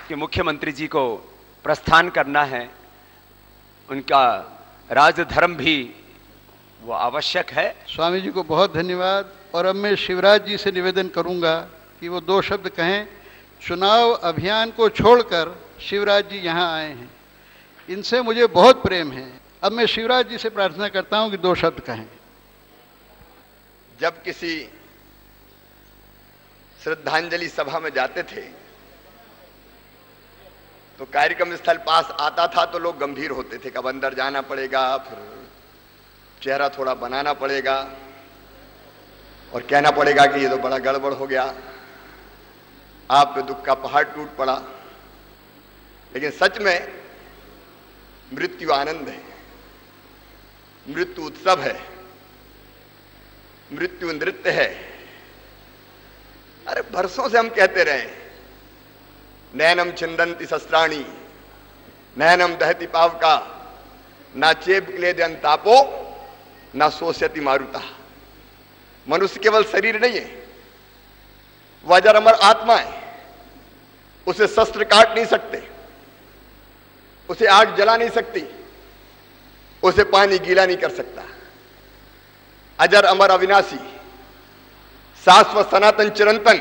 कि मुख्यमंत्री जी को प्रस्थान करना है, उनका राजधर्म भी वो आवश्यक है। स्वामी जी को बहुत धन्यवाद। और अब मैं शिवराज जी से निवेदन करूंगा कि वो 2 शब्द कहें। चुनाव अभियान को छोड़कर शिवराज जी यहाँ आए हैं, इनसे मुझे बहुत प्रेम है। अब मैं शिवराज जी से प्रार्थना करता हूं कि 2 शब्द कहें। जब किसी श्रद्धांजलि सभा में जाते थे तो कार्यक्रम स्थल पास आता था तो लोग गंभीर होते थे, कब अंदर जाना पड़ेगा, फिर चेहरा थोड़ा बनाना पड़ेगा और कहना पड़ेगा कि ये तो बड़ा गड़बड़ हो गया, आप पे दुख का पहाड़ टूट पड़ा। लेकिन सच में मृत्यु आनंद है, मृत्यु उत्सव है, मृत्यु नृत्य है। अरे बरसों से हम कहते रहे, नैनम छिंदंती शस्त्राणी नैनम दहति पावका ना चेप क्लेदन तापो ना सोष्यति मारुता। मनुष्य केवल शरीर नहीं है, वह अजर अमर आत्मा है। उसे शस्त्र काट नहीं सकते, उसे आग जला नहीं सकती, उसे पानी गीला नहीं कर सकता। अजर अमर अविनाशी शाश्वत सनातन चिरंतन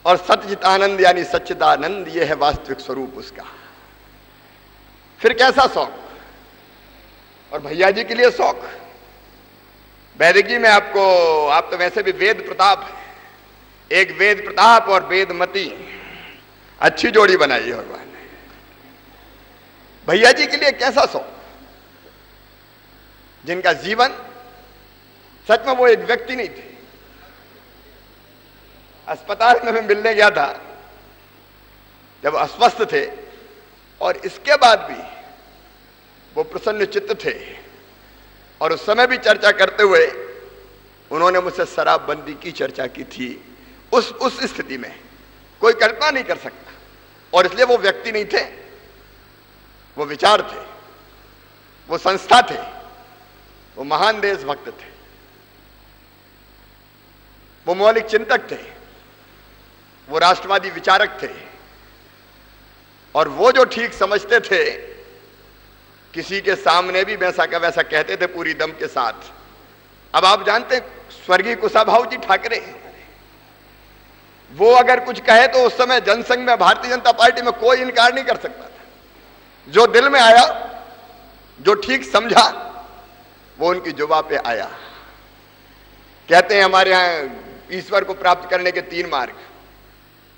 और सत्यजित आनंद यानी सच्चिदानंद, यह है वास्तविक स्वरूप उसका। फिर कैसा शौक, और भैया जी के लिए शौक। वैदिक जी में आपको, आप तो वैसे भी वेद प्रताप है, एक वेद प्रताप और वेदमती, अच्छी जोड़ी बनाई है भगवान ने। भैया जी के लिए कैसा शौक, जिनका जीवन सच में वो एक व्यक्ति नहीं थे। अस्पताल में मैं मिलने गया था जब अस्वस्थ थे, और इसके बाद भी वो प्रसन्न चित्त थे। और उस समय भी चर्चा करते हुए उन्होंने मुझसे शराबबंदी की चर्चा की थी। उस स्थिति में कोई कल्पना नहीं कर सकता। और इसलिए वो व्यक्ति नहीं थे, वो विचार थे, वो संस्था थे, वो महान देशभक्त थे, वो मौलिक चिंतक थे, वो राष्ट्रवादी विचारक थे। और वो जो ठीक समझते थे, किसी के सामने भी वैसा का वैसा कहते थे पूरी दम के साथ। अब आप जानते हैं स्वर्गीय कुशाभाऊ जी ठाकरे, वो अगर कुछ कहे तो उस समय जनसंघ में, भारतीय जनता पार्टी में कोई इनकार नहीं कर सकता था। जो दिल में आया, जो ठीक समझा, वो उनकी जुबा पे आया। कहते हैं हमारे यहां ईश्वर को प्राप्त करने के 3 मार्ग,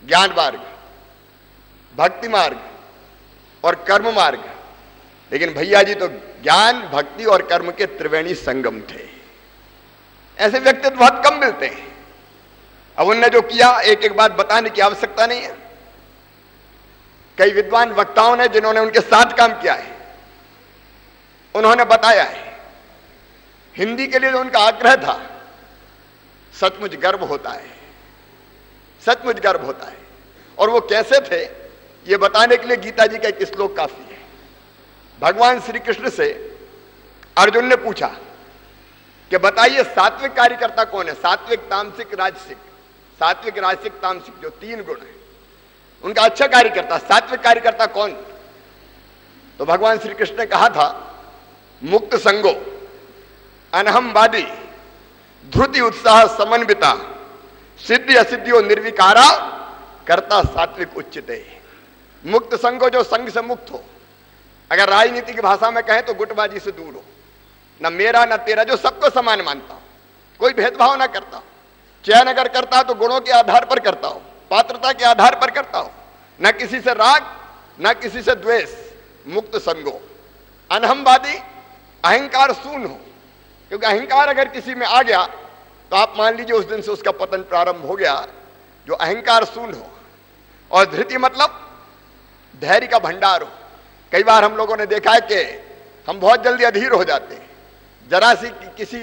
ज्ञान मार्ग, भक्ति मार्ग और कर्म मार्ग। लेकिन भैया जी तो ज्ञान, भक्ति और कर्म के त्रिवेणी संगम थे। ऐसे व्यक्तित्व बहुत कम मिलते हैं। अब उनने जो किया, एक एक बात बताने की आवश्यकता नहीं है। कई विद्वान वक्ताओं ने, जिन्होंने उनके साथ काम किया है, उन्होंने बताया है। हिंदी के लिए जो उनका आग्रह था, सचमुच गर्व होता है, सचमुच गर्व होता है। और वो कैसे थे, ये बताने के लिए गीता जी का एक श्लोक काफी है। भगवान श्री कृष्ण से अर्जुन ने पूछा कि बताइए सात्विक कार्यकर्ता कौन है। सात्विक, तामसिक, राजसिक। सात्विक, राजसिक, तामसिक जो 3 गुण है, उनका अच्छा कार्यकर्ता, सात्विक कार्यकर्ता कौन? तो भगवान श्री कृष्ण ने कहा था, मुक्त संगो, अनहमवादी, ध्रुति उत्साह समन्विता, सिद्धि असिद्धियों निर्विकारा, कर्ता सात्विक उच्चते। मुक्त संगो, जो संग से मुक्त हो। अगर राजनीति की भाषा में कहें तो गुटबाजी से दूर हो, न मेरा न तेरा, जो सबको समान मानता हो, कोई भेदभाव ना करता हो। चयन अगर करता हो तो गुणों के आधार पर करता हो, पात्रता के आधार पर करता हो, न किसी से राग न किसी से द्वेष। मुक्त संगो, अनहमवादी, अहंकार शून्य हो। क्योंकि अहंकार अगर किसी में आ गया तो आप मान लीजिए उस दिन से उसका पतन प्रारंभ हो गया, जो अहंकार शून्य हो। और धृति मतलब धैर्य का भंडार हो। कई बार हम लोगों ने देखा है कि हम बहुत जल्दी अधीर हो जाते हैं। जरा सी किसी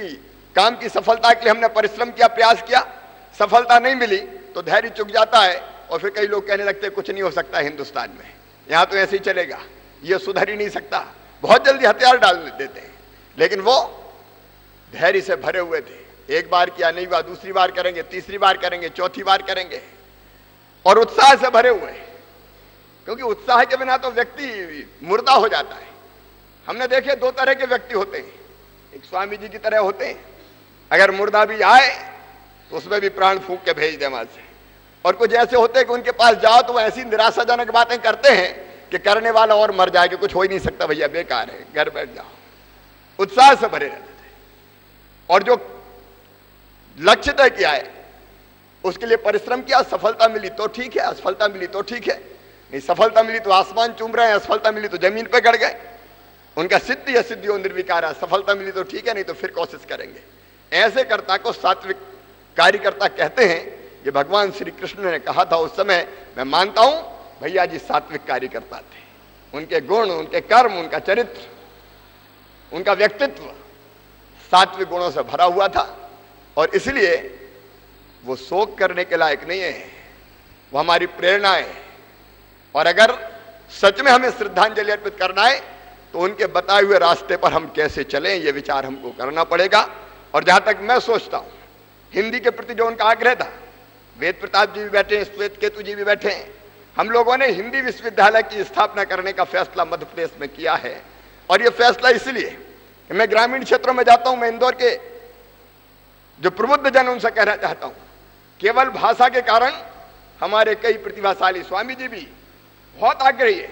काम की सफलता के लिए हमने परिश्रम किया, प्रयास किया, सफलता नहीं मिली तो धैर्य चुक जाता है। और फिर कई लोग कहने लगते हैं कुछ नहीं हो सकता हिंदुस्तान में, यहाँ तो ऐसे ही चलेगा, ये सुधर ही नहीं सकता। बहुत जल्दी हथियार डाल देते हैं। लेकिन वो धैर्य से भरे हुए थे। एक बार किया नहीं हुआ, दूसरी बार करेंगे, तीसरी बार करेंगे, चौथी बार करेंगे, और उत्साह से भरे हुए। क्योंकि उत्साह के बिना तो व्यक्ति मुर्दा हो जाता है। हमने देखे दो तरह के व्यक्ति होते हैं, एक स्वामी जी की तरह होते हैं, अगर मुर्दा भी आए तो उसमें भी प्राण फूंक के भेज दे वहां से, और कुछ ऐसे होते हैं कि उनके पास जाओ तो वो ऐसी निराशाजनक बातें करते हैं कि करने वाला और मर जाए कि कुछ हो ही नहीं सकता भैया, बेकार है, घर बैठ जाओ। उत्साह से भरे रहते थे, और जो लक्ष्य तय किया है उसके लिए परिश्रम किया, सफलता मिली तो ठीक है, असफलता मिली तो ठीक है, नहीं सफलता मिली तो आसमान चूम रहे हैं, असफलता मिली तो जमीन पे गड़ गए। उनका सिद्धि असिद्धि और निर्विकार, सफलता मिली तो ठीक है, नहीं तो फिर कोशिश करेंगे। ऐसे कर्ता को सात्विक कार्यकर्ता कहते हैं। ये भगवान श्री कृष्ण ने कहा था उस समय। मैं मानता हूं भैया जी सात्विक कार्यकर्ता थे। उनके गुण, उनके कर्म, उनका चरित्र, उनका व्यक्तित्व सात्विक गुणों से भरा हुआ था, और इसलिए वो शोक करने के लायक नहीं है, वो हमारी प्रेरणा है। और अगर सच में हमें श्रद्धांजलि अर्पित करना है तो उनके बताए हुए रास्ते पर हम कैसे चलें, ये विचार हमको करना पड़ेगा। और जहां तक मैं सोचता हूं, हिंदी के प्रति जो उनका आग्रह था, वेद प्रताप जी भी बैठे हैं, श्वेत केतु जी भी बैठे हैं, हम लोगों ने हिंदी विश्वविद्यालय की स्थापना करने का फैसला मध्य प्रदेश में किया है। और यह फैसला इसलिए कि मैं ग्रामीण क्षेत्रों में जाता हूं, मैं इंदौर के जो प्रबुद्ध जन उनसे कहना चाहता हूं, केवल भाषा के कारण हमारे कई प्रतिभाशाली, स्वामी जी भी बहुत आग्रही है,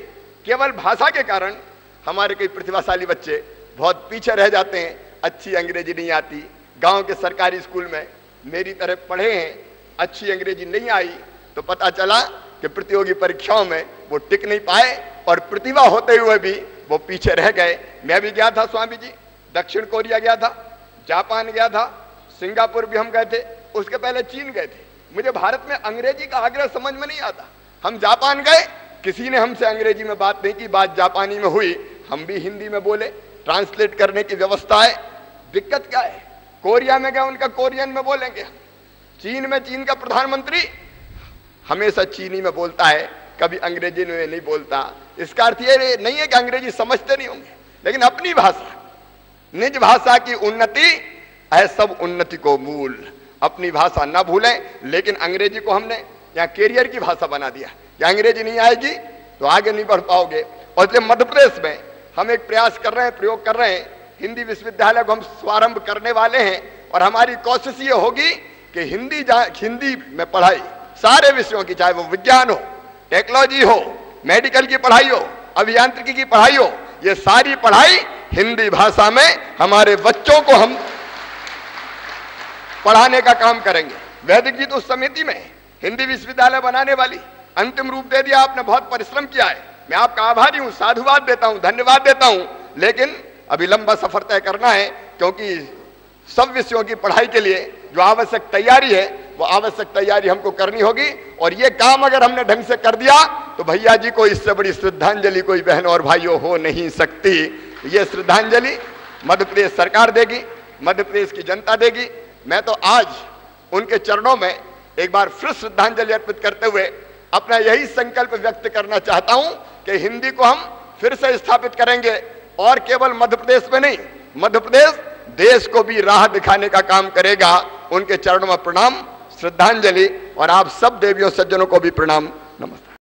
केवल भाषा के कारण हमारे कई प्रतिभाशाली बच्चे बहुत पीछे रह जाते हैं। अच्छी अंग्रेजी नहीं आती, गांव के सरकारी स्कूल में मेरी तरह पढ़े हैं, अच्छी अंग्रेजी नहीं आई तो पता चला कि प्रतियोगी परीक्षाओं में वो टिक नहीं पाए, और प्रतिभा होते हुए भी वो पीछे रह गए। मैं भी गया था स्वामी जी, दक्षिण कोरिया गया था, जापान गया था, सिंगापुर भी हम गए थे, उसके पहले चीन गए थे। मुझे भारत में अंग्रेजी का आग्रह समझ में नहीं आता। हम जापान गए, किसी ने हमसे अंग्रेजी में बात नहीं की, बात जापानी में हुई, हम भी हिंदी में बोले, ट्रांसलेट करने की व्यवस्था है, दिक्कत क्या है। कोरिया में गए, उनका कोरियन में बोलेंगे। चीन में चीन का प्रधानमंत्री हमेशा चीनी में बोलता है, कभी अंग्रेजी में नहीं बोलता। इसका अर्थ ये नहीं है कि अंग्रेजी समझते नहीं होंगे, लेकिन अपनी भाषा, निज भाषा की उन्नति है सब उन्नति को मूल। अपनी भाषा ना भूलें, लेकिन अंग्रेजी को हमने यहाँ कैरियर की भाषा बना दिया कि अंग्रेजी नहीं आएगी तो आगे नहीं बढ़ पाओगे। और इसलिए मध्य प्रदेश में हम एक प्रयास कर रहे हैं, प्रयोग कर रहे हैं, हिंदी विश्वविद्यालय को हम स्वारंभ करने वाले हैं। और हमारी कोशिश ये होगी कि हिंदी में पढ़ाई सारे विषयों की, चाहे वो विज्ञान हो, टेक्नोलॉजी हो, मेडिकल की पढ़ाई हो, अभियांत्रिकी की पढ़ाई हो, ये सारी पढ़ाई हिंदी भाषा में हमारे बच्चों को हम पढ़ाने का काम करेंगे। वैदिक जी तो उस समिति में हिंदी विश्वविद्यालय बनाने वाली अंतिम रूप दे दिया। आपने बहुत परिश्रम किया है, मैं आपका आभारी हूं, साधुवाद देता हूं, धन्यवाद देता हूं। लेकिन अभी लंबा सफर तय करना है, क्योंकि सब विषयों की पढ़ाई के लिए जो आवश्यक तैयारी है वो आवश्यक तैयारी हमको करनी होगी। और ये काम अगर हमने ढंग से कर दिया तो भैया जी को इससे बड़ी श्रद्धांजलि कोई बहन और भाइयों हो नहीं सकती। ये श्रद्धांजलि मध्य प्रदेश सरकार देगी, मध्य प्रदेश की जनता देगी। मैं तो आज उनके चरणों में एक बार फिर श्रद्धांजलि अर्पित करते हुए अपना यही संकल्प व्यक्त करना चाहता हूं कि हिंदी को हम फिर से स्थापित करेंगे, और केवल मध्य प्रदेश में नहीं, मध्य प्रदेश देश को भी राह दिखाने का काम करेगा। उनके चरणों में प्रणाम, श्रद्धांजलि, और आप सब देवियों सज्जनों को भी प्रणाम